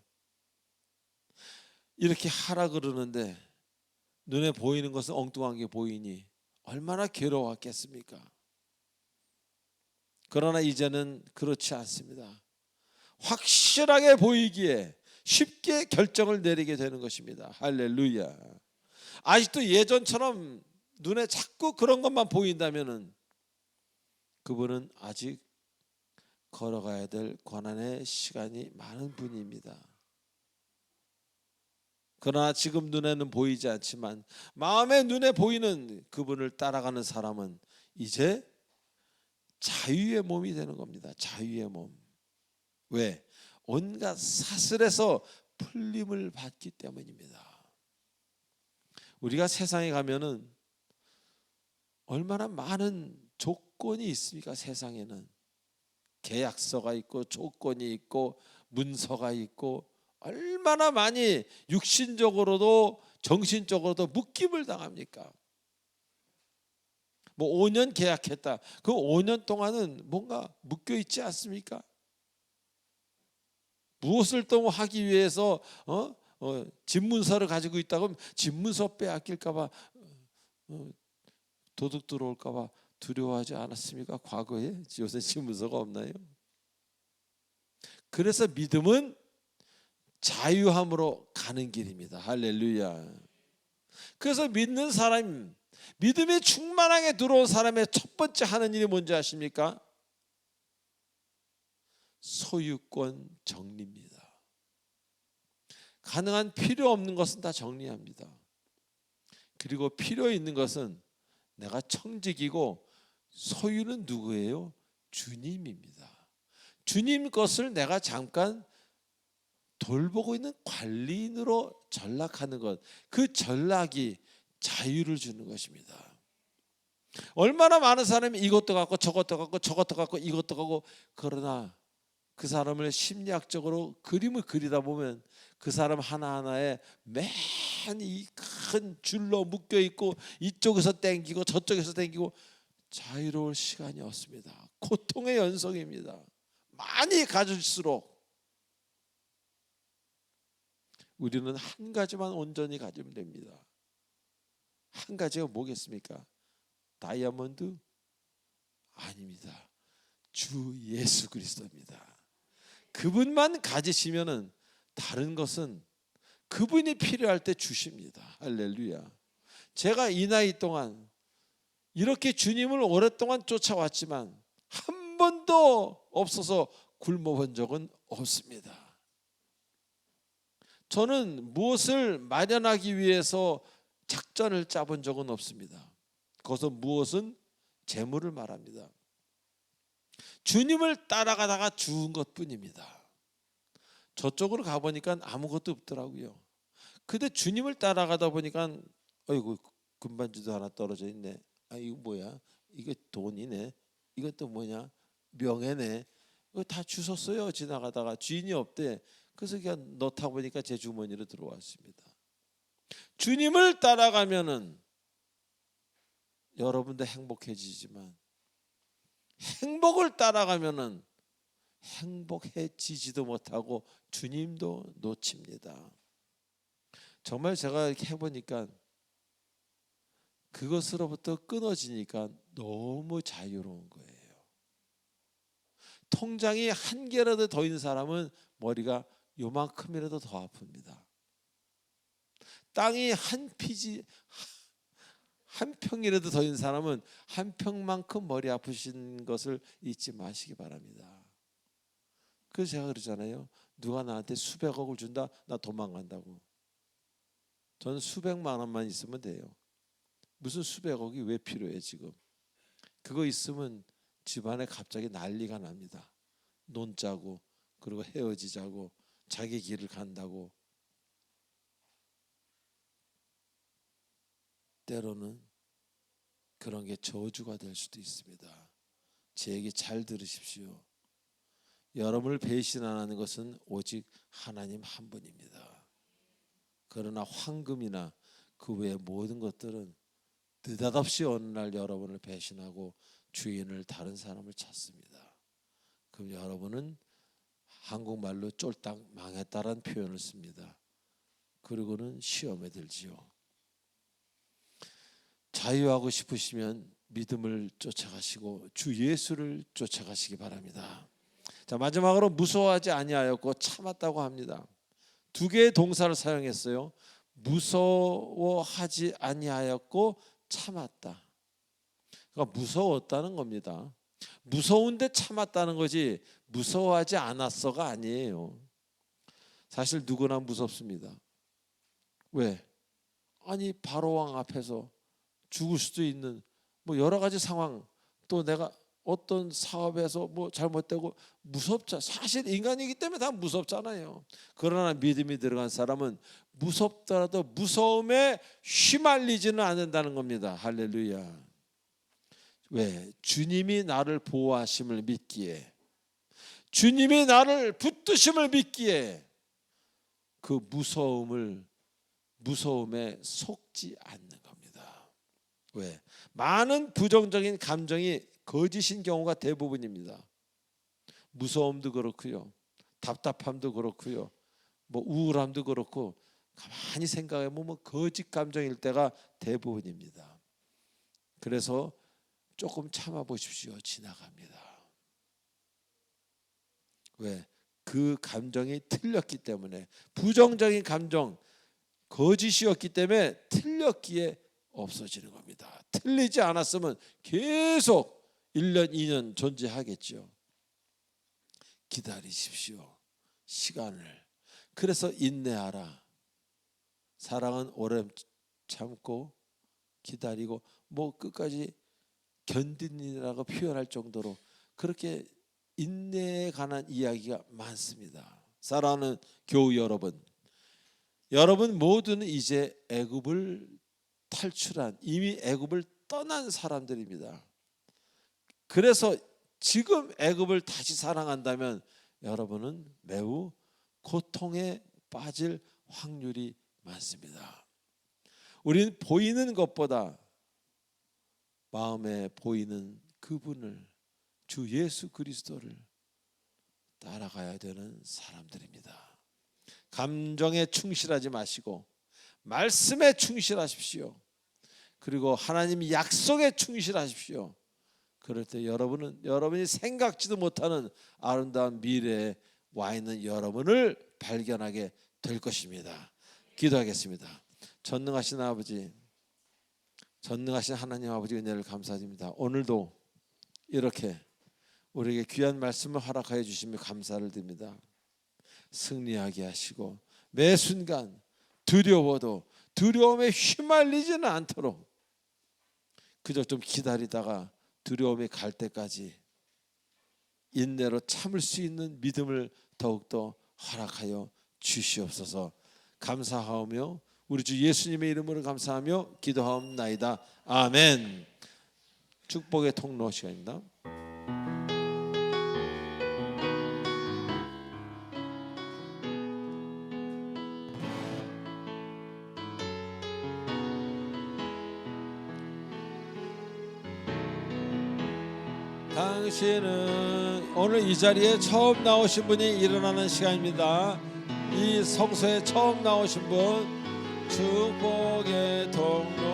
이렇게 하라 그러는데 눈에 보이는 것은 엉뚱한 게 보이니 얼마나 괴로웠겠습니까? 그러나 이제는 그렇지 않습니다. 확실하게 보이기에 쉽게 결정을 내리게 되는 것입니다. 할렐루야. 아직도 예전처럼 눈에 자꾸 그런 것만 보인다면은 그분은 아직 걸어가야 될 고난의 시간이 많은 분입니다. 그러나 지금 눈에는 보이지 않지만 마음의 눈에 보이는 그분을 따라가는 사람은 이제 자유의 몸이 되는 겁니다. 자유의 몸. 왜? 온갖 사슬에서 풀림을 받기 때문입니다. 우리가 세상에 가면은 얼마나 많은 조건이 있습니까? 세상에는 계약서가 있고 조건이 있고 문서가 있고 얼마나 많이 육신적으로도 정신적으로도 묶임을 당합니까? 뭐 5년 계약했다. 그 5년 동안은 뭔가 묶여 있지 않습니까? 무엇을 또 하기 위해서 집문서를 가지고 있다고 하면 집문서 빼앗길까 봐 도둑 들어올까 봐 두려워하지 않았습니까? 과거에 요새 집문서가 없나요? 그래서 믿음은 자유함으로 가는 길입니다. 할렐루야. 그래서 믿는 사람, 믿음이 충만하게 들어온 사람의 첫 번째 하는 일이 뭔지 아십니까? 소유권 정리입니다. 가능한 필요 없는 것은 다 정리합니다. 그리고 필요 있는 것은 내가 청직이고 소유는 누구예요? 주님입니다. 주님 것을 내가 잠깐 돌보고 있는 관리인으로 전락하는 것, 그 전락이 자유를 주는 것입니다. 얼마나 많은 사람이 이것도 갖고 저것도 갖고 저것도 갖고 이것도 갖고, 그러나 그 사람을 심리학적으로 그림을 그리다 보면 그 사람 하나하나에 맨 이 큰 줄로 묶여 있고 이쪽에서 땡기고 저쪽에서 땡기고 자유로울 시간이 없습니다. 고통의 연속입니다. 많이 가질수록 우리는 한 가지만 온전히 가지면 됩니다. 한 가지가 뭐겠습니까? 다이아몬드? 아닙니다. 주 예수 그리스도입니다. 그분만 가지시면은 다른 것은 그분이 필요할 때 주십니다. 할렐루야. 제가 이 나이 동안 이렇게 주님을 오랫동안 쫓아왔지만 한 번도 없어서 굶어본 적은 없습니다. 저는 무엇을 마련하기 위해서 작전을 짜본 적은 없습니다. 거기서 무엇은 재물을 말합니다. 주님을 따라가다가 죽은 것뿐입니다. 저쪽으로 가보니까 아무것도 없더라고요. 근데 주님을 따라가다 보니까 어이구 금반지도 하나 떨어져 있네. 아 이거 뭐야? 이거 돈이네. 이것도 뭐냐? 명예네. 이거 다 주웠어요. 지나가다가 주인이 없대. 그래서 그냥 넣다 보니까 제 주머니로 들어왔습니다. 주님을 따라가면은 여러분도 행복해지지만 행복을 따라가면은 행복해지지도 못하고 주님도 놓칩니다. 정말 제가 이렇게 해보니까 그것으로부터 끊어지니까 너무 자유로운 거예요. 통장이 한 개라도 더 있는 사람은 머리가 요만큼이라도 더 아픕니다. 땅이 한 평이라도 더 있는 사람은 한 평만큼 머리 아프신 것을 잊지 마시기 바랍니다. 그래서 제가 그러잖아요. 누가 나한테 수백억을 준다? 나 도망간다고. 저는 수백만 원만 있으면 돼요. 무슨 수백억이 왜 필요해 지금? 그거 있으면 집안에 갑자기 난리가 납니다. 논자고 그리고 헤어지자고 자기 길을 간다고. 때로는 그런 게 저주가 될 수도 있습니다. 제 얘기 잘 들으십시오. 여러분을 배신하는 것은 오직 하나님 한 분입니다. 그러나 황금이나 그 외의 모든 것들은 느닷없이 어느 날 여러분을 배신하고 주인을 다른 사람을 찾습니다. 그럼 여러분은 한국말로 쫄딱 망했다라는 표현을 씁니다. 그리고는 시험에 들지요. 자유하고 싶으시면 믿음을 쫓아가시고 주 예수를 쫓아가시기 바랍니다. 자, 마지막으로 무서워하지 아니하였고 참았다고 합니다. 두 개의 동사를 사용했어요. 무서워하지 아니하였고 참았다. 그러니까 무서웠다는 겁니다. 무서운데 참았다는 거지 무서워하지 않았어가 아니에요. 사실 누구나 무섭습니다. 왜? 아니 바로왕 앞에서 죽을 수도 있는 뭐 여러 가지 상황, 또 내가 어떤 사업에서 뭐 잘못되고 무섭자. 사실 인간이기 때문에 다 무섭잖아요. 그러나 믿음이 들어간 사람은 무섭더라도 무서움에 휘말리지는 않는다는 겁니다. 할렐루야. 왜? 주님이 나를 보호하심을 믿기에, 주님이 나를 붙드심을 믿기에 그 무서움에 속지 않는 겁니다. 왜? 많은 부정적인 감정이 거짓인 경우가 대부분입니다. 무서움도 그렇고요, 답답함도 그렇고요, 뭐 우울함도 그렇고 가만히 생각해 보면 거짓 감정일 때가 대부분입니다. 그래서 조금 참아 보십시오. 지나갑니다. 왜? 그 감정이 틀렸기 때문에, 부정적인 감정, 거짓이었기 때문에 틀렸기에 없어지는 겁니다. 틀리지 않았으면 계속 1년, 2년 존재하겠죠. 기다리십시오. 시간을. 그래서 인내하라. 사랑은 오래 참고 기다리고 뭐 끝까지 견디니라고 표현할 정도로 그렇게 인내에 관한 이야기가 많습니다. 사랑하는 교우 여러분 모두는 이제 애굽을 탈출한, 이미 애굽을 떠난 사람들입니다. 그래서 지금 애굽을 다시 사랑한다면 여러분은 매우 고통에 빠질 확률이 많습니다. 우리는 보이는 것보다 마음에 보이는 그분을, 주 예수 그리스도를 따라가야 되는 사람들입니다. 감정에 충실하지 마시고 말씀에 충실하십시오. 그리고 하나님 약속에 충실하십시오. 그럴 때 여러분이 생각지도 못하는 아름다운 미래에 와 있는 여러분을 발견하게 될 것입니다. 기도하겠습니다. 전능하신 아버지, 전능하신 하나님 아버지 은혜를 감사드립니다. 오늘도 이렇게 우리에게 귀한 말씀을 허락하여 주시며 감사를 드립니다. 승리하게 하시고 매 순간 두려워도 두려움에 휘말리지는 않도록 그저 좀 기다리다가 두려움이 갈 때까지 인내로 참을 수 있는 믿음을 더욱더 허락하여 주시옵소서. 감사하오며 우리 주 예수님의 이름으로 감사하며 기도하옵나이다. 아멘. 축복의 통로 시간입니다. 당신은 오늘 이 자리에 처음 나오신 분이 일어나는 시간입니다. 이 성소에 처음 나오신 분, 축복의 통로.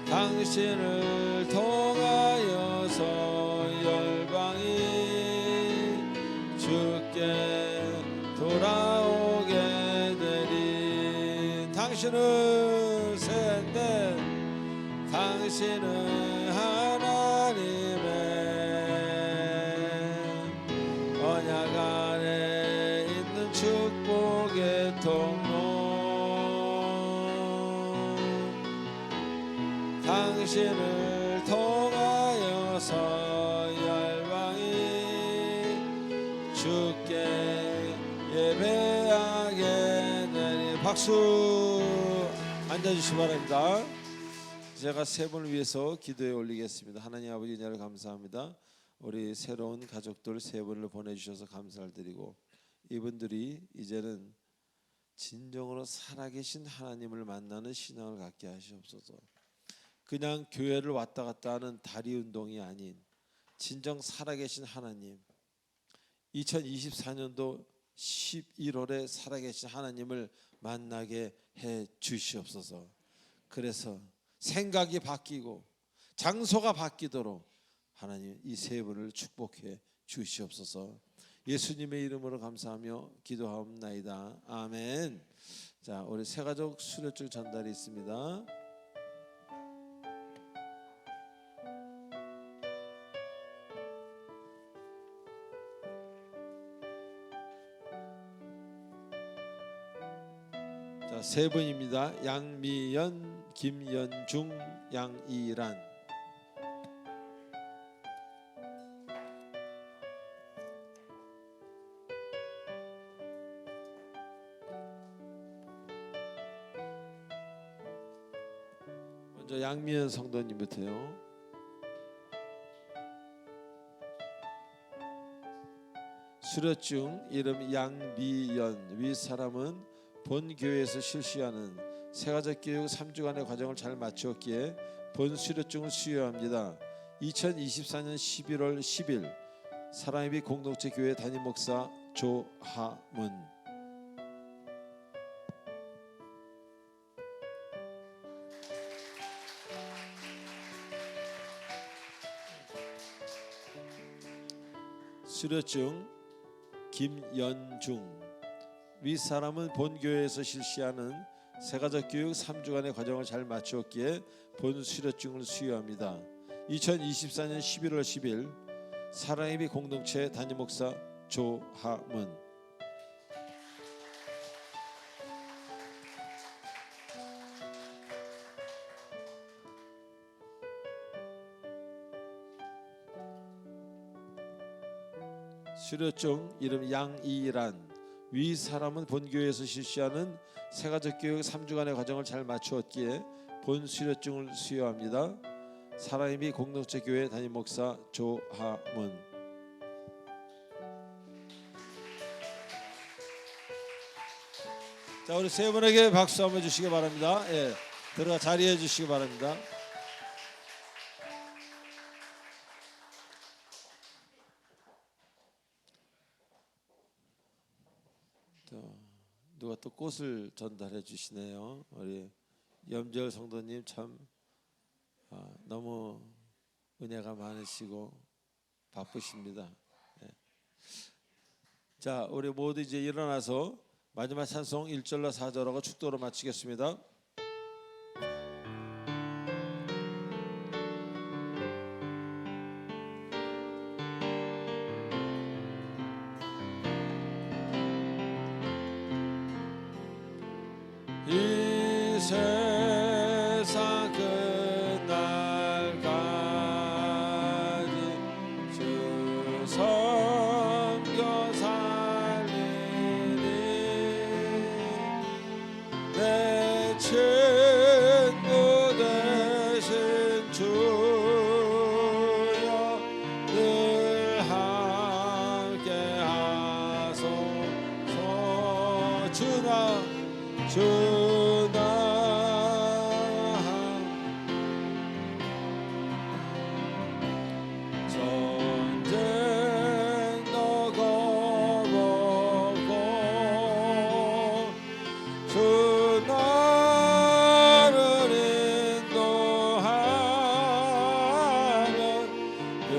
당신을 통하여서 열방이 주께 돌아오게 되리. 당신은 셋넷 당신은 하나님의 언약 안에 있는 축복의 통로. 당신을 통하여서 열방이 주께 예배하게 되니. 박수. 앉아주시기 바랍니다. 제가 세 분을 위해서 기도에 올리겠습니다. 하나님 아버지 은혜를 감사합니다. 우리 새로운 가족들 세 분을 보내주셔서 감사를 드리고, 이분들이 이제는 진정으로 살아계신 하나님을 만나는 신앙을 갖게 하시옵소서. 그냥 교회를 왔다 갔다 하는 다리 운동이 아닌 진정 살아계신 하나님, 2024년도 11월에 살아계신 하나님을 만나게 해 주시옵소서. 그래서 생각이 바뀌고 장소가 바뀌도록 하나님 이 세 분을 축복해 주시옵소서. 예수님의 이름으로 감사하며 기도하옵나이다. 아멘. 자, 우리 새가족 수료증 전달이 있습니다. 자, 세 분입니다. 양미연, 김연중, 양이란. 먼저 양미연 성도님부터요. 수료증 이름 양미연. 위 사람은 본 교회에서 실시하는 새가족 교육 3주간의 과정을 잘 마치었기에 본 수료증을 수여합니다. 2024년 11월 10일 사랑예비 공동체 교회 담임 목사 조하문. 수료증 김연중. 위 사람은 본 교회에서 실시하는 새가족 교육 3주간의 과정을 잘 마치었기에 본 수료증을 수여합니다. 2024년 11월 10일 사랑예비 공동체 담임 목사 조하문. 수료증 이름 양이란. 위 사람은 본 교회에서 실시하는 새가족 교육 3주간의 과정을 잘 마치었기에 본 수료증을 수여합니다. 사랑예비 공동체 교회 담임 목사 조하문. 자, 우리 세 분에게 박수 한번 주시기 바랍니다. 예, 들어가 자리해 주시기 바랍니다. 누가 또 꽃을 전달해 주시네요. 우리 염절 성도님 참 너무 은혜가 많으시고 바쁘십니다. 네. 자, 우리 모두 이제 일어나서 마지막 찬송 1절로 4절하고 축도로 마치겠습니다. 이 세상 끝날까지 주 섬겨 살리니 내 친구 되신 주여 늘 함께 하소서. 주나 전쟁도 거벗고 주 나를 인도하면 늘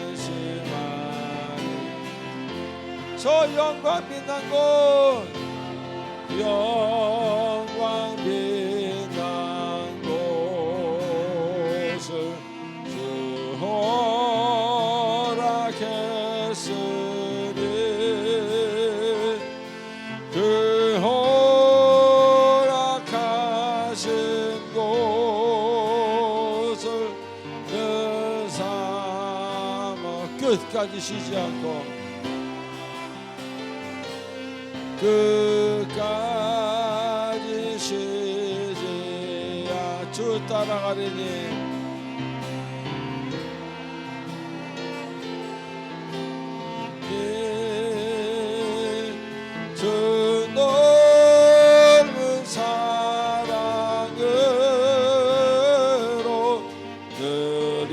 안심하리. 저 영광 빛난 곳 영광 빛난 곳을 주 허락했으니 그 허락하신 곳을 늘 삼아 끝까지 쉬지 않고 끝까지 쉬지 주 따라가리니 주 넓은 사랑으로 늘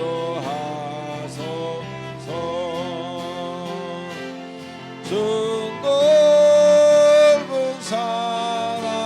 인도하소서. 주 넓은 사랑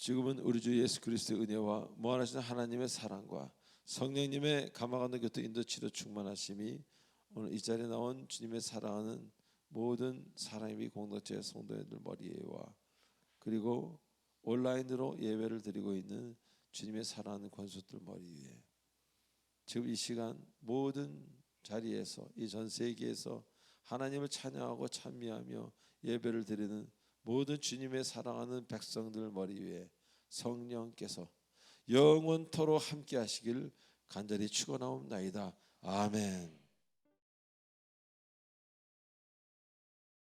지금은 우리 주 예수 그리스도의 은혜와 무한하신 하나님의 사랑과 성령님의 감화감동 교통 인도치료 충만하심이 오늘 이 자리에 나온 주님의 사랑하는 모든 사랑의 공동체 성도님들 머리에와 그리고 온라인으로 예배를 드리고 있는 주님의 사랑하는 권속들 머리 위에 지금 이 시간 모든 자리에서 이 전 세계에서 하나님을 찬양하고 찬미하며 예배를 드리는 모든 주님의 사랑하는 백성들 머리 위에 성령께서 영원토록 함께 하시길 간절히 축원하옵나이다. 아멘.